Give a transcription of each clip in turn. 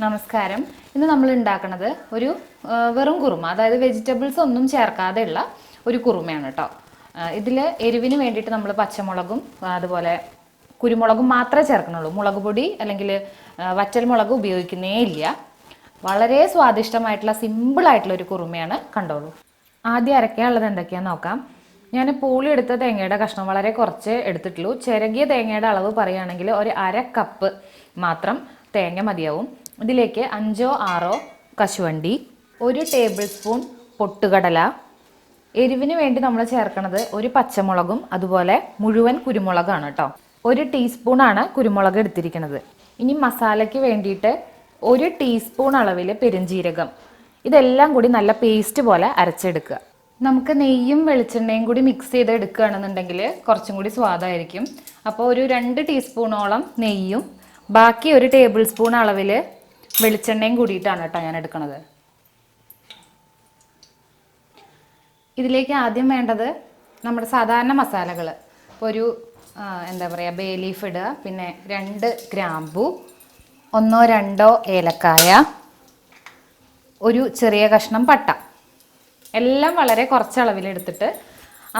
നമസ്കാരം. ഇന്ന് നമ്മൾ ഉണ്ടാക്കുന്നത് ഒരു വെറും കുറുമ, അതായത് വെജിറ്റബിൾസ് ഒന്നും ചേർക്കാതെയുള്ള ഒരു കുറുമയാണ് കേട്ടോ. ഇതിൽ എരിവിന് വേണ്ടിയിട്ട് നമ്മൾ പച്ചമുളകും അതുപോലെ കുരുമുളകും മാത്രമേ ചേർക്കണുള്ളൂ. മുളക് പൊടി അല്ലെങ്കിൽ വറ്റൽ മുളക് ഉപയോഗിക്കുന്നേ ഇല്ല. വളരെ സ്വാദിഷ്ടമായിട്ടുള്ള സിമ്പിളായിട്ടുള്ള ഒരു കുറുമയാണ്. കണ്ടോളൂ. ആദ്യം അരയ്ക്കാനുള്ളത് എന്തൊക്കെയാണെന്ന് നോക്കാം. ഞാൻ പൂളി എടുത്ത തേങ്ങയുടെ കഷ്ണം വളരെ കുറച്ച് എടുത്തിട്ടുള്ളൂ. ചിരകിയ തേങ്ങയുടെ അളവ് പറയുകയാണെങ്കിൽ ഒരു 1/2 കപ്പ് മാത്രം തേങ്ങ മതിയാവും. ഇതിലേക്ക് 5-6 കശുവണ്ടി, 1 ടേബിൾ സ്പൂൺ പൊട്ടുകടല, എരിവിന് വേണ്ടി നമ്മൾ ചേർക്കുന്നത് ഒരു പച്ചമുളകും അതുപോലെ മുഴുവൻ കുരുമുളകാണ് കേട്ടോ. 1 ടീസ്പൂണാണ് കുരുമുളക് എടുത്തിരിക്കുന്നത്. ഇനി മസാലയ്ക്ക് വേണ്ടിയിട്ട് 1 ടീസ്പൂൺ അളവിൽ പെരുംജീരകം. ഇതെല്ലാം കൂടി നല്ല പേസ്റ്റ് പോലെ അരച്ചെടുക്കുക. നമുക്ക് നെയ്യും വെളിച്ചെണ്ണയും കൂടി മിക്സ് ചെയ്ത് എടുക്കുകയാണെന്നുണ്ടെങ്കിൽ കുറച്ചും കൂടി സ്വാദായിരിക്കും. അപ്പോൾ ഒരു 2 ടീസ്പൂണോളം നെയ്യും ബാക്കി 1 ടേബിൾ സ്പൂൺ അളവിൽ വെളിച്ചെണ്ണയും കൂടിയിട്ടാണ് കേട്ടോ ഞാൻ എടുക്കുന്നത്. ഇതിലേക്ക് ആദ്യം വേണ്ടത് നമ്മുടെ സാധാരണ മസാലകൾ. ഒരു എന്താ പറയുക, ബേ ലീഫ് ഇടുക, പിന്നെ 2 ഗ്രാമ്പു, 1-2 ഏലക്കായ, ഒരു ചെറിയ കഷ്ണം പട്ട, എല്ലാം വളരെ കുറച്ച് അളവിലെടുത്തിട്ട്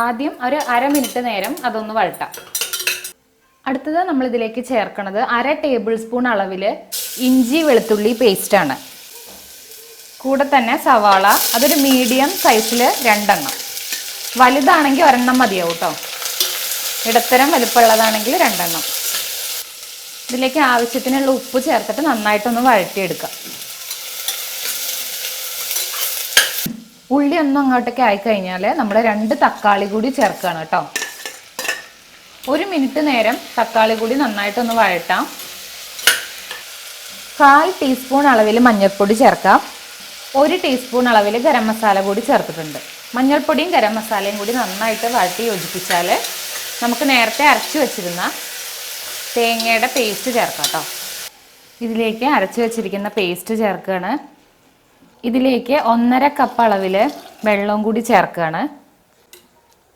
ആദ്യം ഒരു 1/2 മിനിറ്റ് നേരം അതൊന്ന് വഴട്ടാം. അടുത്തത് നമ്മൾ ഇതിലേക്ക് ചേർക്കുന്നത് 1/2 ടേബിൾ സ്പൂൺ അളവിൽ ഇഞ്ചി വെളുത്തുള്ളി പേസ്റ്റാണ്. കൂടെ തന്നെ സവാള, അതൊരു മീഡിയം സൈസിൽ 2 എണ്ണം. വലുതാണെങ്കിൽ 1 എണ്ണം മതിയാവും കേട്ടോ. ഇടത്തരം വലുപ്പമുള്ളതാണെങ്കിൽ 2 എണ്ണം. ഇതിലേക്ക് ആവശ്യത്തിനുള്ള ഉപ്പ് ചേർത്തിട്ട് നന്നായിട്ടൊന്ന് വഴറ്റിയെടുക്കാം. ഉള്ളി ഒന്നും അങ്ങോട്ടൊക്കെ ആയിക്കഴിഞ്ഞാൽ നമ്മൾ 2 തക്കാളി കൂടി ചേർക്കുകയാണ് കേട്ടോ. 1 മിനിറ്റ് നേരം തക്കാളി കൂടി നന്നായിട്ടൊന്ന് വഴറ്റാം. 1/4 ടീസ്പൂൺ അളവിൽ മഞ്ഞൾപ്പൊടി ചേർക്കാം. 1 ടീസ്പൂൺ അളവിൽ ഗരം മസാല കൂടി ചേർത്തിട്ടുണ്ട്. മഞ്ഞൾപ്പൊടിയും ഗരം മസാലയും കൂടി നന്നായിട്ട് വഴറ്റി യോജിപ്പിച്ചാൽ നമുക്ക് നേരത്തെ അരച്ചു വെച്ചിരുന്ന തേങ്ങയുടെ പേസ്റ്റ് ചേർക്കാം കേട്ടോ. ഇതിലേക്ക് അരച്ചു വെച്ചിരിക്കുന്ന പേസ്റ്റ് ചേർക്കുകയാണ്. ഇതിലേക്ക് 1/2 കപ്പ് അളവിൽ വെള്ളവും കൂടി ചേർക്കുകയാണ്.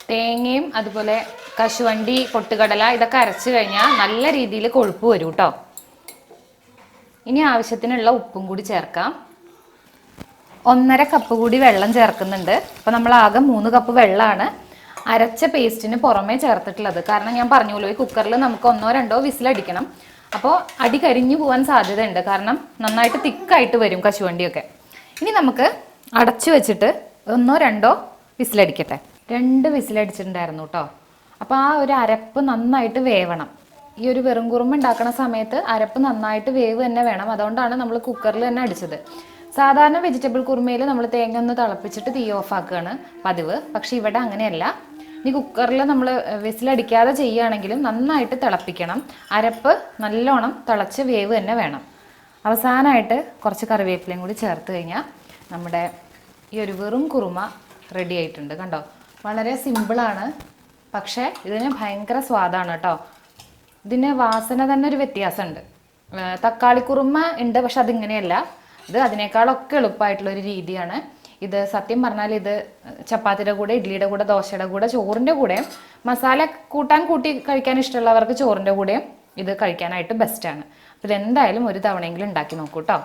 തേങ്ങയും അതുപോലെ കശുവണ്ടി, പൊട്ടുകടല ഇതൊക്കെ അരച്ചു കഴിഞ്ഞാൽ നല്ല രീതിയിൽ കൊഴുപ്പ് വരും കേട്ടോ. ഇനി ആവശ്യത്തിനുള്ള ഉപ്പും കൂടി ചേർക്കാം. 1/2 കപ്പ് കൂടി വെള്ളം ചേർക്കുന്നുണ്ട്. അപ്പോൾ നമ്മൾ ആകെ 3 കപ്പ് വെള്ളമാണ് അരച്ച പേസ്റ്റിന് പുറമേ ചേർത്തിട്ടുള്ളത്. കാരണം ഞാൻ പറഞ്ഞല്ലോ, ഈ കുക്കറിൽ നമുക്ക് 1-2 വിസിലടിക്കണം. അപ്പോൾ അടി കരിഞ്ഞു പോകാൻ സാധ്യതയുണ്ട്. കാരണം നന്നായിട്ട് തിക്കായിട്ട് വരും കശുവണ്ടിയൊക്കെ. ഇനി നമുക്ക് അടച്ചു വെച്ചിട്ട് 1-2 വിസിലടിക്കട്ടെ. 2 വിസിലടിച്ചിട്ടുണ്ടായിരുന്നു കേട്ടോ. അപ്പോൾ ആ ഒരു അരപ്പ് നന്നായിട്ട് വേവണം. ഈ ഒരു വെറും കുറുമ ഉണ്ടാക്കുന്ന സമയത്ത് അരപ്പ് നന്നായിട്ട് വേവ് തന്നെ വേണം. അതുകൊണ്ടാണ് നമ്മൾ കുക്കറിൽ തന്നെ അടിച്ചത്. സാധാരണ വെജിറ്റബിൾ കുറുമയിൽ നമ്മൾ തേങ്ങ ഒന്ന് തിളപ്പിച്ചിട്ട് തീ ഓഫ് ആക്കുകയാണ് പതിവ്. പക്ഷെ ഇവിടെ അങ്ങനെയല്ല. ഇനി കുക്കറിൽ നമ്മൾ വിസിലടിക്കാതെ ചെയ്യുകയാണെങ്കിലും നന്നായിട്ട് തിളപ്പിക്കണം. അരപ്പ് നല്ലോണം തിളച്ച് വേവ് തന്നെ വേണം. അവസാനമായിട്ട് കുറച്ച് കറിവേപ്പിലയും കൂടി ചേർത്ത് കഴിഞ്ഞാൽ നമ്മുടെ ഈ ഒരു വെറും കുറുമ റെഡി ആയിട്ടുണ്ട്. കണ്ടോ, വളരെ സിമ്പിളാണ്, പക്ഷേ ഇതിന് ഭയങ്കര സ്വാദാണ് കേട്ടോ. ഇതിന് വാസന തന്നെ ഒരു വ്യത്യാസമുണ്ട്. തക്കാളി കുറുമ ഉണ്ട്, പക്ഷെ അതിങ്ങനെയല്ല. ഇത് അതിനേക്കാളൊക്കെ എളുപ്പമായിട്ടുള്ളൊരു രീതിയാണ്. ഇത് സത്യം പറഞ്ഞാൽ ഇത് ചപ്പാത്തിയുടെ കൂടെ, ഇഡ്ഡലിയുടെ കൂടെ, ദോശയുടെ കൂടെ, ചോറിൻ്റെ കൂടെയും, മസാല കൂട്ടി കഴിക്കാൻ ഇഷ്ടമുള്ളവർക്ക് ചോറിൻ്റെ കൂടെയും ഇത് കഴിക്കാനായിട്ട് ബെസ്റ്റാണ്. അപ്പോൾ ഇതെന്തായാലും ഒരു തവണയെങ്കിലും ഉണ്ടാക്കി നോക്കൂ കേട്ടോ.